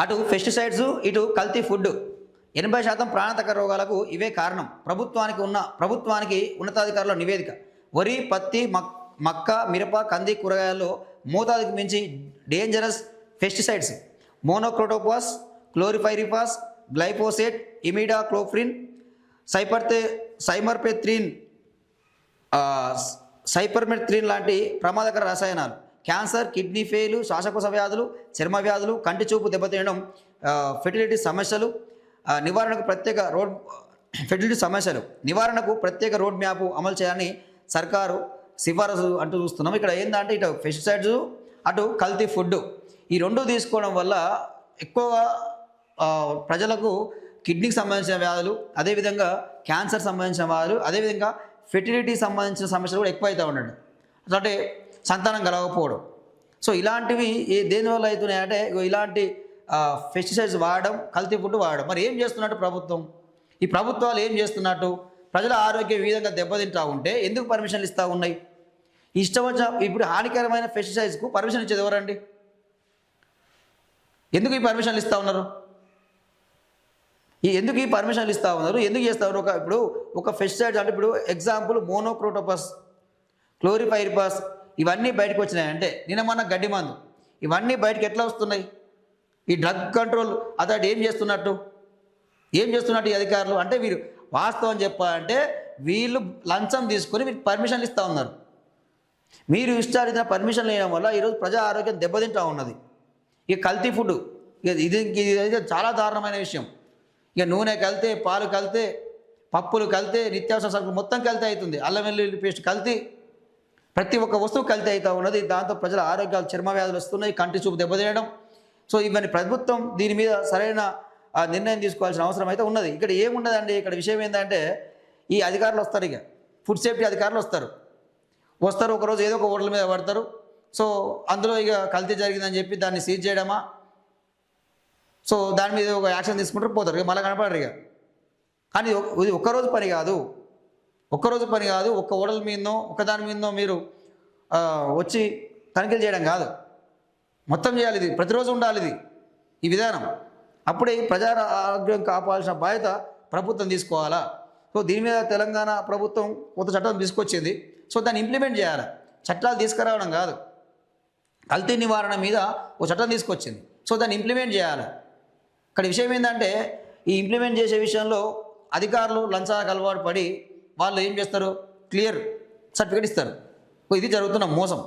అటు పెస్టిసైడ్స్, ఇటు కల్తీ ఫుడ్. 80% ప్రాణాంతక రోగాలకు ఇవే కారణం. ప్రభుత్వానికి ఉన్నతాధికారుల నివేదిక. వరి, పత్తి, మక్క, మిరప, కంది, కూరగాయల్లో మోతాదుకు మించి dangerous pesticides monocrotophos, chlorpyrifos, glyphosate, imidacloprid, సైమర్పెత్రిన్, సైపర్మెత్రిన్ లాంటి ప్రమాదకర రసాయనాలు క్యాన్సర్, కిడ్నీ ఫెయిల్, శ్వాసకోశ వ్యాధులు, చర్మ వ్యాధులు, కంటి చూపు దెబ్బతినడం, ఫెర్టిలిటీ సమస్యలు నివారణకు ప్రత్యేక రోడ్ మ్యాప్ అమలు చేయాలని సర్కారు సిఫారసు అంటూ చూస్తున్నాం. ఇక్కడ ఏంటంటే ఇటు పెస్టిసైడ్స్, అటు కల్తీ ఫుడ్, ఈ రెండు తీసుకోవడం వల్ల ఎక్కువగా ప్రజలకు కిడ్నీకి సంబంధించిన వ్యాధులు, అదేవిధంగా క్యాన్సర్ సంబంధించిన వ్యాధులు, అదేవిధంగా ఫెర్టిలిటీ సంబంధించిన సమస్యలు కూడా ఎక్కువైతే ఉండడం, అంటే సంతానం కలగకపోవడం. సో ఇలాంటివి దేనివల్ల అవుతున్నాయంటే ఇలాంటి పెస్టిసైడ్స్ వాడడం, కల్తీ ఫుడ్ వాడడం. మరి ఏం చేస్తున్నట్టు ప్రభుత్వం? ఈ ప్రభుత్వాలు ఏం చేస్తున్నట్టు? ప్రజల ఆరోగ్యం ఈ విధంగా దెబ్బతింటూ ఉంటే ఎందుకు పర్మిషన్లు ఇస్తూ ఉన్నాయి? ఇష్టం వచ్చిన ఇప్పుడు హానికరమైన పెస్టిసైడ్స్కు పర్మిషన్ ఇచ్చేది ఎవరండి? ఎందుకు ఈ పర్మిషన్లు ఇస్తూ ఉన్నారు? ఎందుకు ఈ పర్మిషన్లు ఇస్తూ ఉన్నారు? ఎందుకు చేస్తూ ఉన్నారు? ఇప్పుడు ఒక పెస్టిసైడ్స్ అంటే ఇప్పుడు ఎగ్జాంపుల్ మోనోక్రోటోపస్, క్లోరిపైరిపాస్ ఇవన్నీ బయటకు వచ్చినాయంటే నిన్న మొన్న గడ్డి మందు ఇవన్నీ బయటకు ఎట్లా వస్తున్నాయి? ఈ డ్రగ్ కంట్రోల్ అథారిటీ ఏం చేస్తున్నట్టు ఈ అధికారులు? అంటే వీరు వాస్తవం చెప్పాలంటే వీళ్ళు లంచం తీసుకొని వీరికి పర్మిషన్లు ఇస్తూ ఉన్నారు. మీరు ఇష్టారీతిన పర్మిషన్లు వేయడం వల్ల ఈరోజు ప్రజా ఆరోగ్యం దెబ్బతింటూ ఉన్నది. ఇక కల్తీ ఫుడ్, ఇది చాలా దారుణమైన విషయం. ఇక నూనె కలితే, పాలు కలితే, పప్పులు కలితే, నిత్యావసర సరుకులు మొత్తం కలితే అవుతుంది. అల్లం వెల్లుల్లి పేస్ట్ కల్తీ, ప్రతి ఒక్క వస్తువు కల్తీ అవుతూ ఉన్నది. దాంతో ప్రజల ఆరోగ్యాలు, చర్మ వ్యాధులు వస్తున్నాయి, కంటి చూపు దెబ్బతినడం. సో ఇవన్నీ ప్రభుత్వం దీని మీద సరైన నిర్ణయం తీసుకోవాల్సిన అవసరం అయితే ఉన్నది. ఇక్కడ ఏముండదండి, ఇక్కడ విషయం ఏంటంటే ఈ అధికారులు వస్తారు, ఇక ఫుడ్ సేఫ్టీ అధికారులు వస్తారు ఒకరోజు ఏదో ఒక హోటల్ మీద పడతారు. సో అందులో ఇక కల్తీ జరిగిందని చెప్పి దాన్ని సీజ్ చేయడమా, సో దాని మీద ఒక యాక్షన్ తీసుకుంటారు, పోతారు, ఇక మళ్ళీ కనపడరు ఇక. కానీ ఇది ఒక్కరోజు పని కాదు, ఒక్క హోటల్ మీదనో ఒకదాని మీదనో మీరు వచ్చి తనిఖీలు చేయడం కాదు, మొత్తం చేయాలి. ఇది ప్రతిరోజు ఉండాలి ఈ విధానం. అప్పుడే ప్రజా ఆరోగ్యం కాపాడాల్సిన బాధ్యత ప్రభుత్వం తీసుకోవాలా. సో దీని మీద తెలంగాణ ప్రభుత్వం కొత్త చట్టం తీసుకొచ్చింది. సో దాన్ని ఇంప్లిమెంట్ చేయాలి, చట్టాలు తీసుకురావడం కాదు. కల్తీ నివారణ మీద ఒక చట్టం తీసుకొచ్చింది, సో దాన్ని ఇంప్లిమెంట్ చేయాలి. ఇక్కడ విషయం ఏంటంటే ఈ ఇంప్లిమెంట్ చేసే విషయంలో అధికారులు లంచాలకు అలవాటు పడి వాళ్ళు ఏం చేస్తారు, క్లియర్ సర్టిఫికేట్ ఇస్తారు. ఇది జరుగుతున్న మోసం.